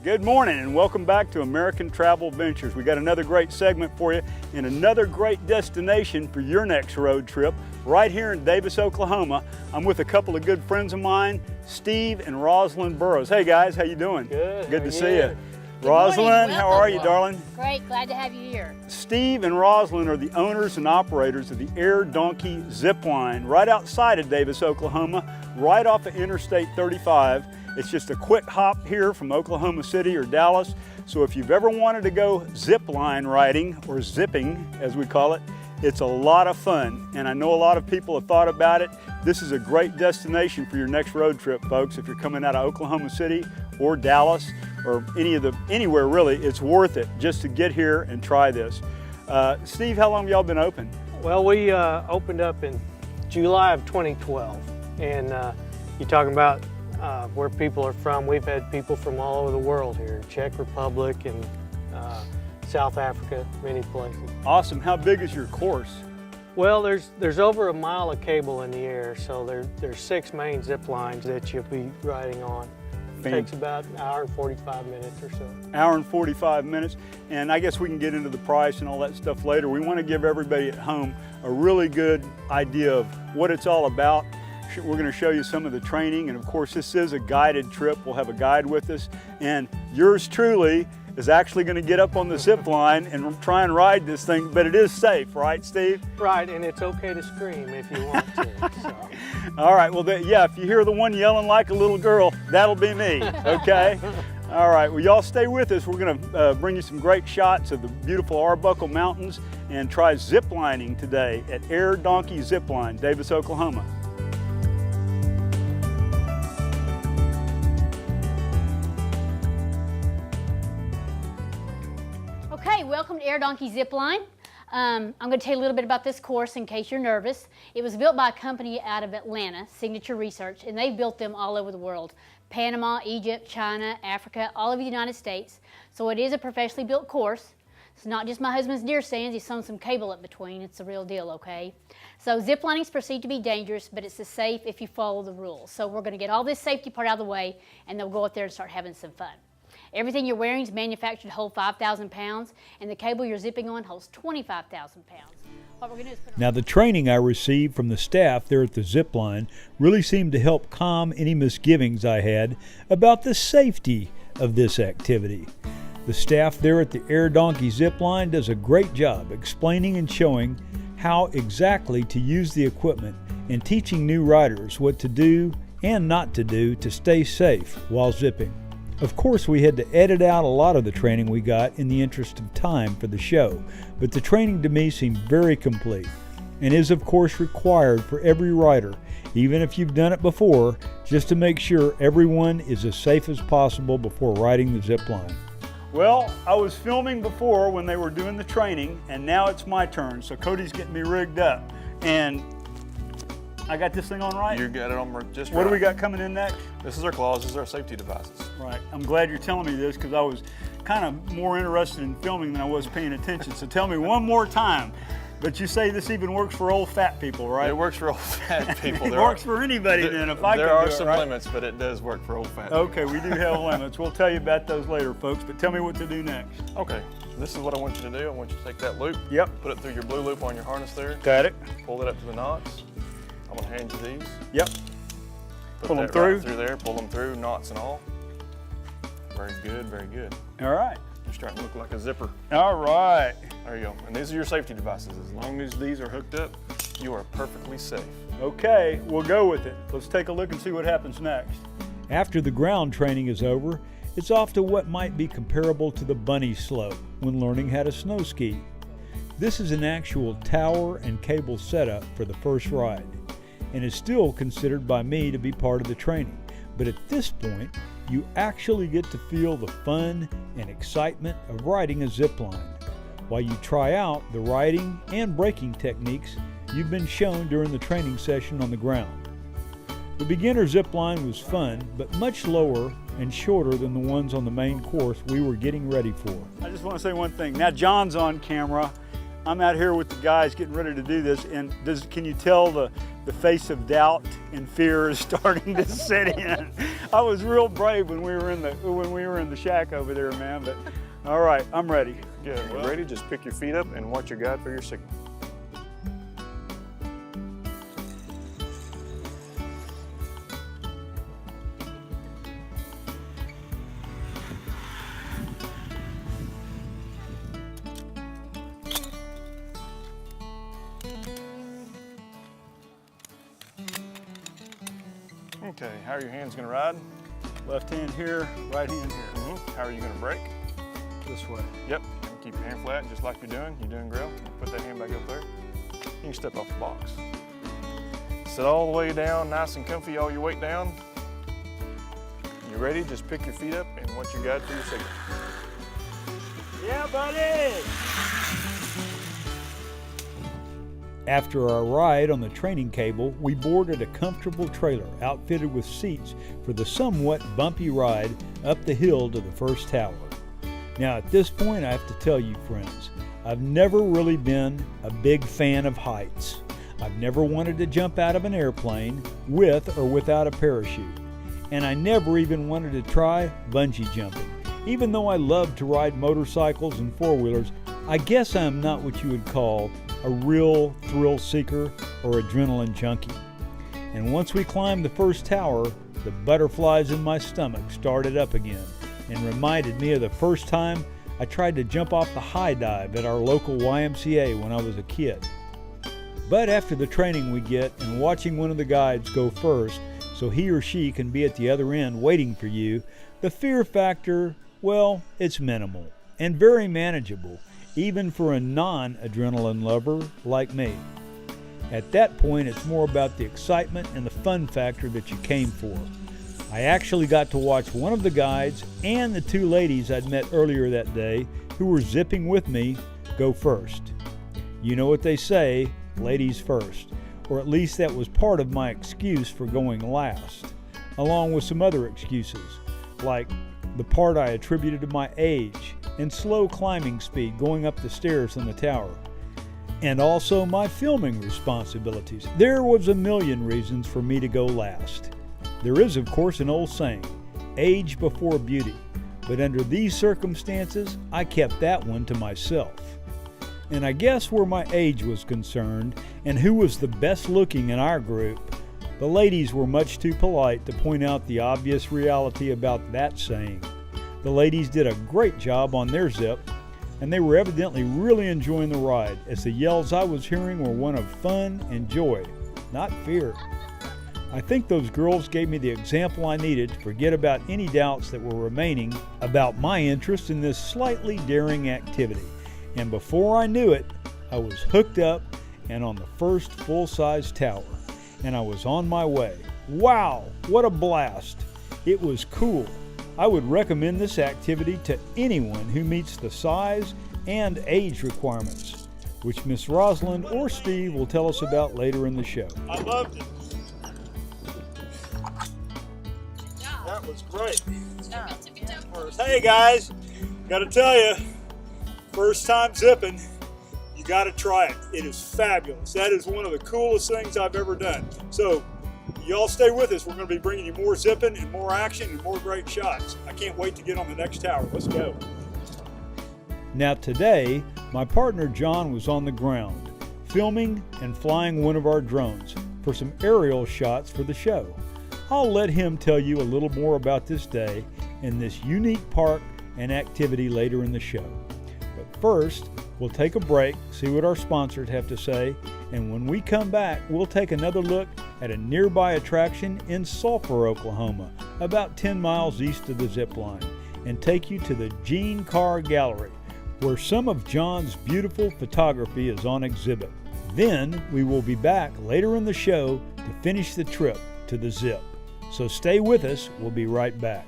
Good morning and welcome back to American Travel Ventures. We got another great segment for you and another great destination for your next road trip right here in Davis, Oklahoma. I'm with a couple of good friends of mine, Steve and Rosalind Burrows. Hey guys, how you doing? Good. Good to see you. Good Rosalind, morning. how are you, darling? Great, glad to have you here. Steve and Rosalind are the owners and operators of the Air Donkey Zip Line right outside of Davis, Oklahoma, right off of Interstate 35. It's just a quick hop here from Oklahoma City or Dallas. So if you've ever wanted to go zip line riding, or zipping as we call it, it's a lot of fun. And I know a lot of people have thought about it. This is a great destination for your next road trip, folks. If you're coming out of Oklahoma City or Dallas or anywhere really, it's worth it just to get here and try this. Steve, how long have y'all been open? Well, we opened up in July of 2012. And you're talking about where people are from. We've had people from all over the world here, Czech Republic and South Africa, many places. Awesome. How big is your course? Well, there's over a mile of cable in the air, so there's 6 main zip lines that you'll be riding on. It takes about an hour and 45 minutes or so. Hour and 45 minutes, and I guess we can get into the price and all that stuff later. We want to give everybody at home a really good idea of what it's all about. We're going to show you some of the training, and of course this is a guided trip. We'll have a guide with us, and yours truly is actually going to get up on the zip line and try and ride this thing, but it is safe, right, Steve? Right, and it's okay to scream if you want to. So. All right, well, yeah, if you hear the one yelling like a little girl, that'll be me, okay? All right, well, y'all stay with us. We're going to bring you some great shots of the beautiful Arbuckle Mountains and try zip lining today at Air Donkey Zip Line, Davis, Oklahoma. Okay, welcome to Air Donkey Zip Line. I'm going to tell you a little bit about this course in case you're nervous. It was built by a company out of Atlanta, Signature Research, and they've built them all over the world. Panama, Egypt, China, Africa, all over the United States. So it is a professionally built course. It's not just my husband's deer stands, he's sewn some cable up between. It's the real deal, okay? So zip lining is perceived to be dangerous, but it's safe if you follow the rules. So we're going to get all this safety part out of the way, and then we'll go up there and start having some fun. Everything you're wearing is manufactured to hold 5,000 pounds, and the cable you're zipping on holds 25,000 pounds. What we're going to do is put on. Now, the training I received from the staff there at the zip line really seemed to help calm any misgivings I had about the safety of this activity. The staff there at the Air Donkey zip line does a great job explaining and showing how exactly to use the equipment and teaching new riders what to do and not to do to stay safe while zipping. Of course, we had to edit out a lot of the training we got in the interest of time for the show, but the training to me seemed very complete and is of course required for every rider, even if you've done it before, just to make sure everyone is as safe as possible before riding the zip line. Well, I was filming before when they were doing the training, and now it's my turn, so Cody's getting me rigged up. And I got this thing on right? You got it on just right. What do we got coming in next? This is our claws, this is our safety devices. Right. I'm glad you're telling me this because I was kind of more interested in filming than I was paying attention. So tell me one more time. But you say this even works for old fat people, right? It works for old fat people. It works for anybody then if I can do it, right? There are some limits, but it does work for old fat people. Okay, we do have limits. We'll tell you about those later, folks, but tell me what to do next. Okay, this is what I want you to do. I want you to take that loop. Yep. Put it through your blue loop on your harness there. Got it. Pull it up to the knots. I'm gonna hand you these. Yep. Put Pull them that through. Right through there, pull them through, knots and all. Very good, very good. All right. You're starting to look like a zipper. All right. There you go. And these are your safety devices. As long as these are hooked up, you are perfectly safe. Okay, we'll go with it. Let's take a look and see what happens next. After the ground training is over, it's off to what might be comparable to the bunny slope when learning how to snow ski. This is an actual tower and cable setup for the first ride, and is still considered by me to be part of the training. But at this point, you actually get to feel the fun and excitement of riding a zip line, while you try out the riding and braking techniques you've been shown during the training session on the ground. The beginner zip line was fun, but much lower and shorter than the ones on the main course we were getting ready for. I just want to say one thing. Now John's on camera. I'm out here with the guys getting ready to do this, and can you tell the face of doubt and fear is starting to set in? I was real brave when we were in the shack over there, man. But all right, I'm ready. Good. Well, ready? Just pick your feet up and watch your guide for your signal. Okay, how are your hands gonna ride? Left hand here, right hand here. How are you gonna brake? This way. Yep, keep your hand flat just like you're doing. You're doing great. Put that hand back up there. You can step off the box. Sit all the way down, nice and comfy, all your weight down. You ready? Just pick your feet up and watch your guide for your signal. Yeah, buddy! After our ride on the training cable, we boarded a comfortable trailer outfitted with seats for the somewhat bumpy ride up the hill to the first tower. Now at this point I have to tell you friends, I've never really been a big fan of heights. I've never wanted to jump out of an airplane with or without a parachute. And I never even wanted to try bungee jumping. Even though I love to ride motorcycles and four-wheelers, I guess I'm not what you would call a real thrill seeker or adrenaline junkie. And once we climbed the first tower, the butterflies in my stomach started up again and reminded me of the first time I tried to jump off the high dive at our local YMCA when I was a kid. But after the training we get and watching one of the guides go first so he or she can be at the other end waiting for you, the fear factor, well, it's minimal and very manageable, even for a non-adrenaline lover like me. At that point, it's more about the excitement and the fun factor that you came for. I actually got to watch one of the guides and the two ladies I'd met earlier that day who were zipping with me go first. You know what they say, ladies first, or at least that was part of my excuse for going last, along with some other excuses, like the part I attributed to my age and slow climbing speed going up the stairs in the tower, and also my filming responsibilities. There was a million reasons for me to go last. There is, of course, an old saying, age before beauty, but under these circumstances, I kept that one to myself. And I guess where my age was concerned and who was the best looking in our group, the ladies were much too polite to point out the obvious reality about that saying. The ladies did a great job on their zip, and they were evidently really enjoying the ride, as the yells I was hearing were one of fun and joy, not fear. I think those girls gave me the example I needed to forget about any doubts that were remaining about my interest in this slightly daring activity. And before I knew it, I was hooked up and on the first full-size tower, and I was on my way. Wow, what a blast! It was cool. I would recommend this activity to anyone who meets the size and age requirements, which Miss Rosalind or Steve will tell us about later in the show. I loved it. That was great. Hey guys, got to tell you, first time zipping, you got to try it. It is fabulous. That is one of the coolest things I've ever done. So y'all stay with us. We're going to be bringing you more zipping and more action and more great shots. I can't wait to get on the next tower. Let's go. Now today, my partner John was on the ground, filming and flying one of our drones for some aerial shots for the show. I'll let him tell you a little more about this day and this unique park and activity later in the show. But first, we'll take a break, see what our sponsors have to say, and when we come back, we'll take another look at a nearby attraction in Sulphur, Oklahoma, about 10 miles east of the zip line, and take you to the Gene Carr Gallery, where some of John's beautiful photography is on exhibit. Then we will be back later in the show to finish the trip to the Zip. So stay with us, we'll be right back.